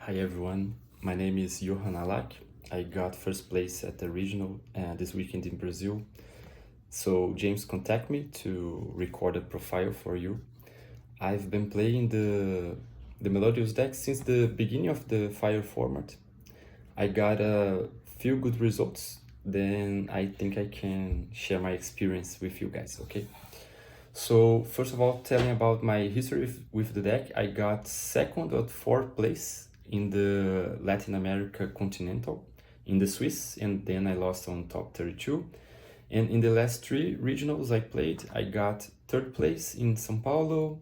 Hi everyone, my name is Johan Hallack. I got first place at the regional this weekend in Brazil. So James contacted me to record a profile for you. I've been playing the Melodious deck since the beginning of the Fire format. I got a few good results, then I think I can share my experience with you guys, okay? So first of all, telling about my history with the deck, I got second or fourth place in the Latin America Continental in the Swiss, and then I lost on top 32. And in the last three regionals I played, I got third place in São Paulo,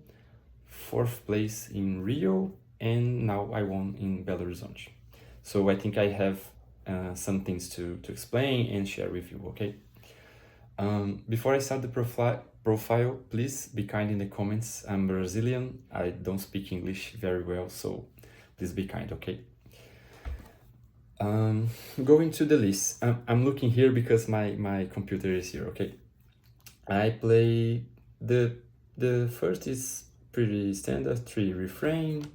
fourth place in Rio, and now I won in Belo Horizonte. So I think I have some things to explain and share with you, okay? Before I start the profile, please be kind in the comments. I'm Brazilian, I don't speak English very well, so please be kind, okay? Going to the list. I'm looking here because my computer is here, okay? I play the first is pretty standard: 3 refrain,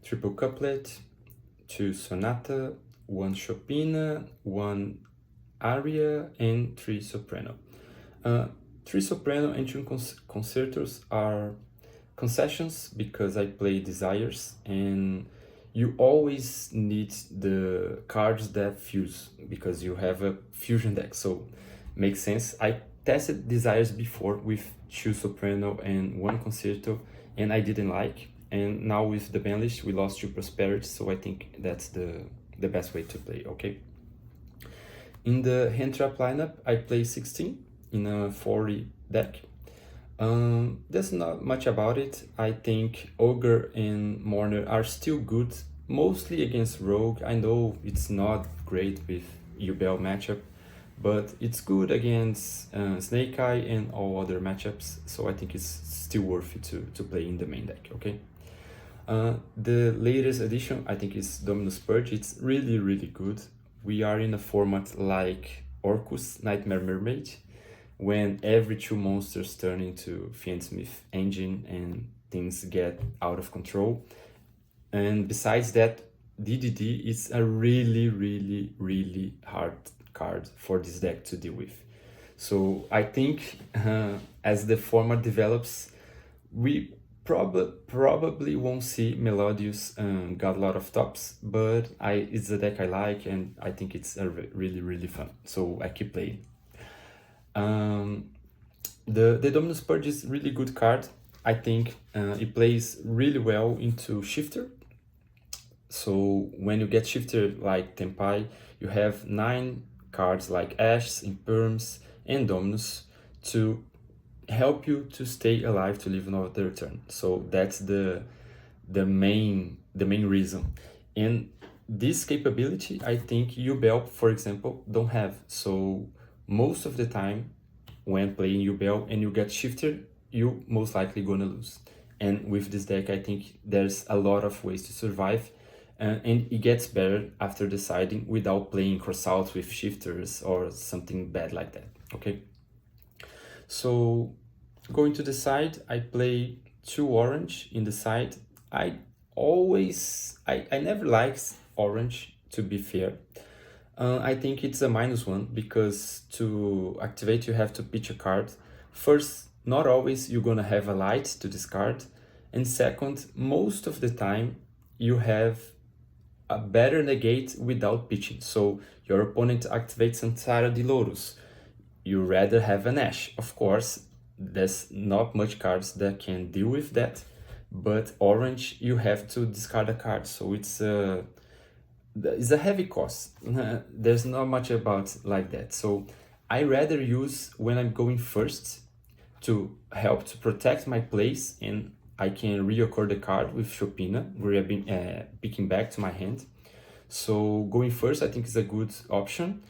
triple couplet, 2 sonata, 1 chopina, 1 aria, and 3 soprano. 3 soprano and 2 concertos are concessions because I play desires, and you always need the cards that fuse because you have a fusion deck, so makes sense. I tested desires before with 2 soprano and 1 concerto, and I didn't like, and now with the ban list we lost 2 prosperity, so I think that's the best way to play, okay? In the hand trap lineup I play 16 in a 40 deck. There's not much about it. I think Ogre and Mourner are still good, mostly against Rogue. I know it's not great with Ubel matchup, but it's good against Snake Eye and all other matchups, so I think it's still worth it to play in the main deck, okay? The latest addition I think is Dominus Purge. It's really good. We are in a format like Orcus, Nightmare Mermaid, when every 2 monsters turn into Fiendsmith engine and things get out of control. And besides that, DDD is a really hard card for this deck to deal with. So I think as the format develops, we probably won't see Melodious got a lot of tops, but it's a deck I like, and I think it's a really fun, so I keep playing. The Dominus Purge is really good card. I think it plays really well into Shifter. So when you get Shifter like Tempai, you have 9 cards like Ash, Imperms, and Dominus to help you to stay alive to live another turn. So that's the main reason. And this capability I think Ubel, for example, don't have. So most of the time when playing Ubel and you get Shifter, you most likely gonna lose. And with this deck I think there's a lot of ways to survive, and it gets better after deciding without playing cross out with Shifters or something bad like that, okay? So going to the side, I play 2 orange in the side. I never liked orange, to be fair. I think it's a -1 because to activate you have to pitch a card. First, not always you're gonna have a light to discard, and second, most of the time you have a better negate without pitching. So your opponent activates Antara de Louros, you rather have an Ash. Of course, there's not much cards that can deal with that, but orange you have to discard a card, so it's a heavy cost. There's not much about like that, so I rather use when I'm going first to help to protect my place, and I can reoccur the card with Chopina, grabbing picking back to my hand. So going first I think is a good option.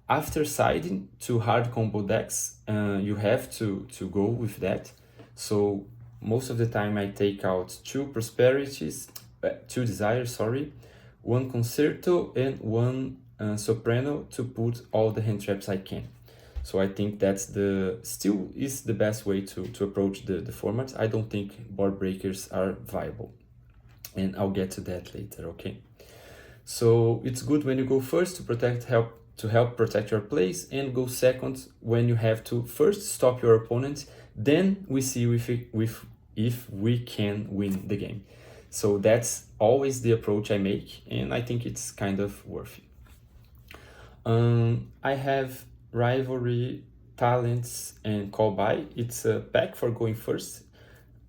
After siding to hard combo decks, you have to go with that. So most of the time I take out 2 prosperities, 2 desires, sorry, 1 concerto and 1 soprano to put all the hand traps I can. So I think that's still is the best way to approach the format. I don't think board breakers are viable, and I'll get to that later, okay? So it's good when you go first to help protect your place, and go second when you have to first stop your opponent. Then we see if we can win the game. So that's always the approach I make, and I think it's kind of worth it. I have rivalry, talents, and call by. It's a pack for going first.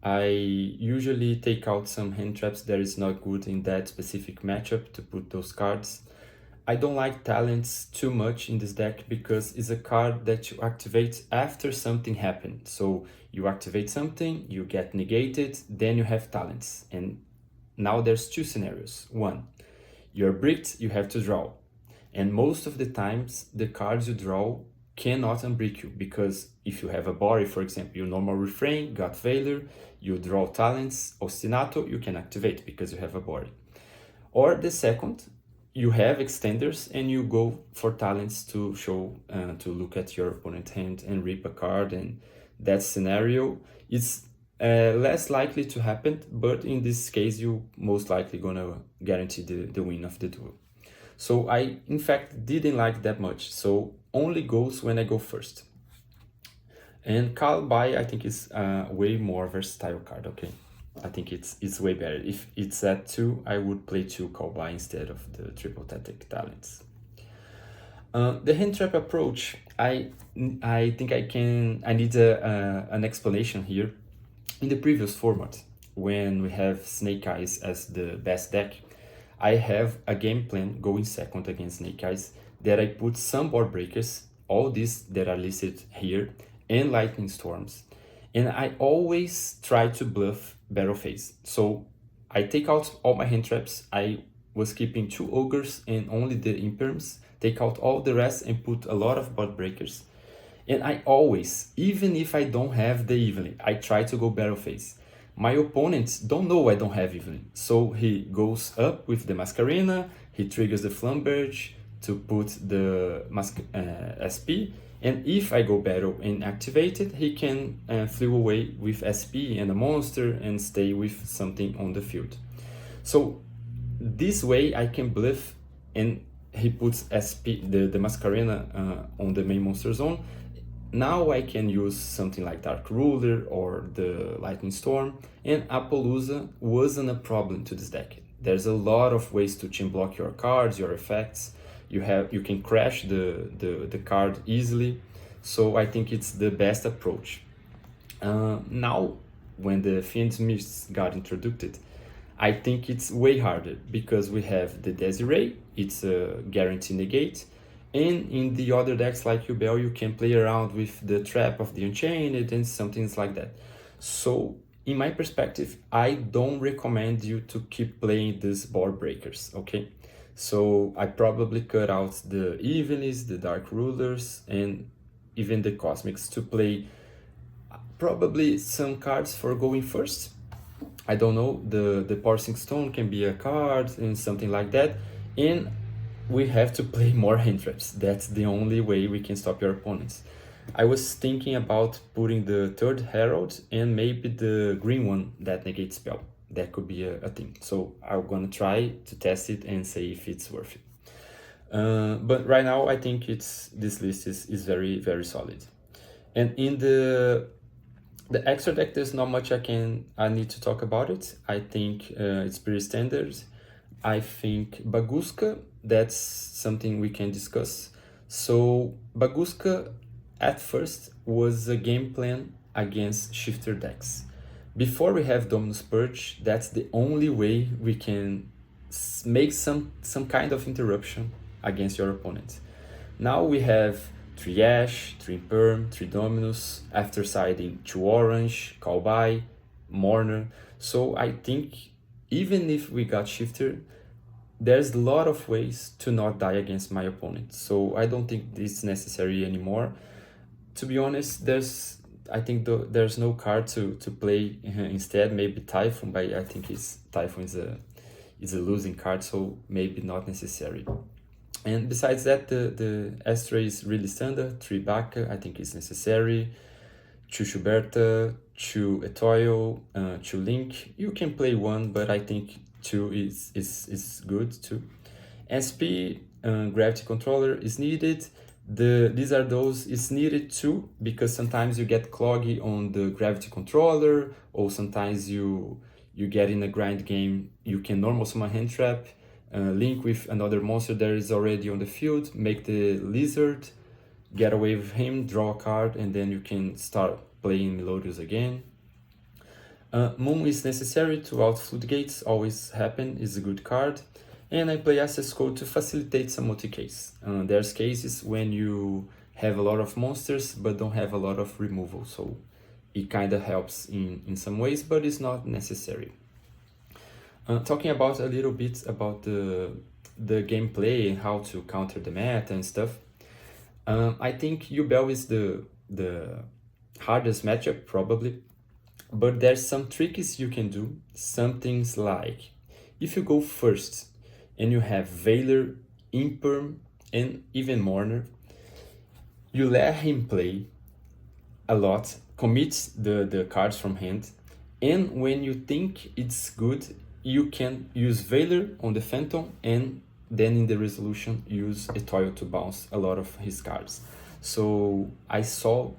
I usually take out some hand traps that is not good in that specific matchup to put those cards. I don't like talents too much in this deck because it's a card that you activate after something happened. So you activate something, you get negated, then you have talents. And now there's two scenarios. One, you're bricked, you have to draw. And most of the times, the cards you draw cannot unbrick you, because if you have a body, for example, your normal refrain, got Valor, you draw talents, ostinato, you can activate because you have a body. Or the second, you have extenders and you go for talents to show, to look at your opponent's hand and rip a card, and that scenario is less likely to happen, but in this case, you most likely gonna guarantee the win of the duel. So I, in fact, didn't like that much. So only goes when I go first. And Call by, I think, is a way more versatile card, okay? I think it's way better. If it's at 2, I would play 2 Call by instead of the triple tactic talents. The hand trap approach, I think I need an explanation here. In the previous format, when we have Snake Eyes as the best deck, I have a game plan going second against Snake Eyes that I put some board breakers, all these that are listed here, and lightning storms. And I always try to bluff battle phase. So I take out all my hand traps. I was keeping 2 ogres and only the imperms, take out all the rest and put a lot of board breakers. And I always, even if I don't have the evening, I try to go battle phase. My opponents don't know I don't have evening, so he goes up with the Mascarena, he triggers the Flamberge to put the SP, and if I go battle and activate it, he can flew away with SP and a monster and stay with something on the field. So this way I can bluff, and he puts SP, the Mascarena on the main monster zone. Now I can use something like Dark Ruler or the Lightning Storm, and Appaloosa wasn't a problem to this deck. There's a lot of ways to chain block your cards, your effects. You can crash the card easily, so I think it's the best approach. Now, when the Fiend's Mist got introduced, I think it's way harder because we have the Desiree, it's a guarantee negate, and in the other decks like Belo, you can play around with the Trap of the Unchained and some things like that. So, in my perspective, I don't recommend you to keep playing these board breakers, okay? So I probably cut out the Evenies, the Dark Rulers, and even the Cosmics to play probably some cards for going first. I don't know, the Parsing Stone can be a card and something like that. And we have to play more hand traps. That's the only way we can stop your opponents. I was thinking about putting the third Herald and maybe the green one that negates spell. That could be a thing. So I'm gonna try to test it and say if it's worth it. But right now I think this list is very, very solid. And in the extra deck, there's not much I need to talk about it. I think it's pretty standard. I think Baguska, that's something we can discuss. So Baguska at first was a game plan against shifter decks. Before we have Dominus Purge, that's the only way we can make some kind of interruption against your opponent. Now we have 3 Ash, 3 Perm, 3 Dominus, after siding 2 Orange, Call by, Mourner. So I think even if we got Shifter, there's a lot of ways to not die against my opponent. So I don't think it's necessary anymore. To be honest, I think there's no card to play instead. Maybe Typhoon, but I think Typhoon is a losing card, so maybe not necessary. And besides that, the Astra is really standard. 3 Baka, I think is necessary. 2 Schuberta, 2 Etoile, 2 Link. You can play 1, but I think 2 is good too. SP, gravity controller is needed. These are those is needed too, because sometimes you get cloggy on the gravity controller, or sometimes you get in a grind game, you can normal summon hand trap, link with another monster that is already on the field, make the lizard, get away with him, draw a card, and then you can start playing Melodious again. Moon is necessary to out floodgates, always happen, is a good card. And I play access code to facilitate some multi-case. There's cases when you have a lot of monsters but don't have a lot of removal, so it kind of helps in some ways, but it's not necessary. Talking about a little bit about the gameplay and how to counter the meta and stuff, I think Bell is the hardest matchup probably, but there's some tricks you can do. Some things like, if you go first and you have Veiler, Imperm, and even Mourner, you let him play a lot, commit the cards from hand, and when you think it's good, you can use Veiler on the Phantom, and then in the resolution use a Toil to bounce a lot of his cards. So I saw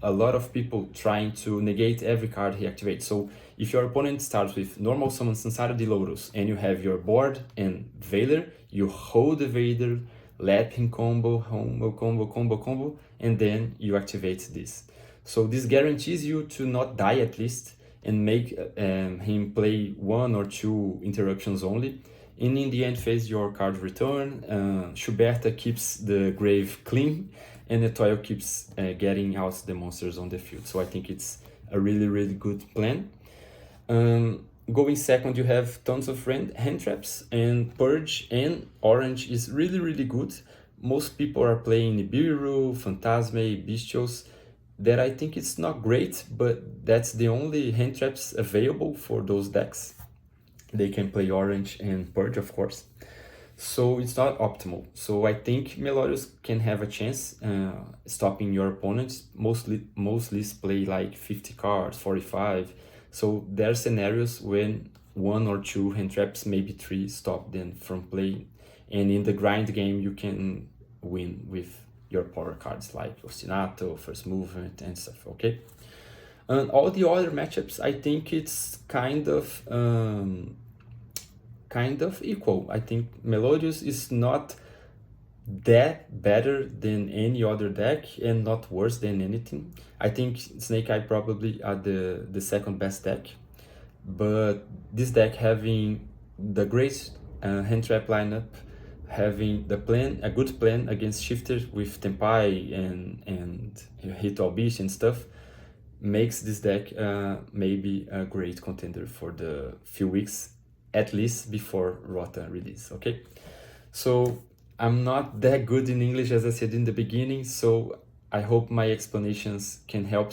a lot of people trying to negate every card he activates. So if your opponent starts with normal summon Sansara de Lotus and you have your board and Veiler, you hold the Veiler, let him combo, and then you activate this. So this guarantees you to not die at least, and make him play 1 or 2 interruptions only. And in the end phase, your card return, Schuberta keeps the grave clean, and the Toil keeps getting out the monsters on the field. So I think it's a really, really good plan. Going second, you have tons of hand traps, and Purge and Orange is really, really good. Most people are playing Nibiru, Phantasme, Bestials, that I think it's not great, but that's the only hand traps available for those decks. They can play Orange and Purge, of course. So it's not optimal. So I think Melodious can have a chance stopping your opponents. Mostly play like 50 cards, 45. So there are scenarios when 1 or 2 hand traps, maybe 3, stop them from playing. And in the grind game, you can win with your power cards like Ostinato, First Movement, and stuff, okay? And all the other matchups, I think it's kind of equal. I think Melodious is not that better than any other deck and not worse than anything. I think Snake Eye probably are the second best deck, but this deck having the great hand trap lineup, having a good plan against Shifter with Tempai and Hit All Beast and stuff, makes this deck maybe a great contender for the few weeks, at least before Rota release, okay? So I'm not that good in English, as I said in the beginning, so I hope my explanations can help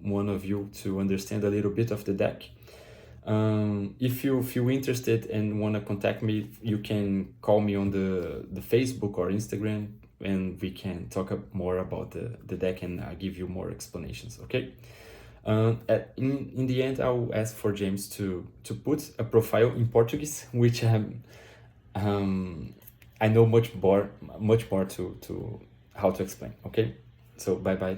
one of you to understand a little bit of the deck. If you feel interested and want to contact me, you can call me on the Facebook or Instagram, and we can talk more about the deck, and I'll give you more explanations, okay? In the end, I'll ask for James to put a profile in Portuguese, which I know much more to how to explain, okay? So bye bye.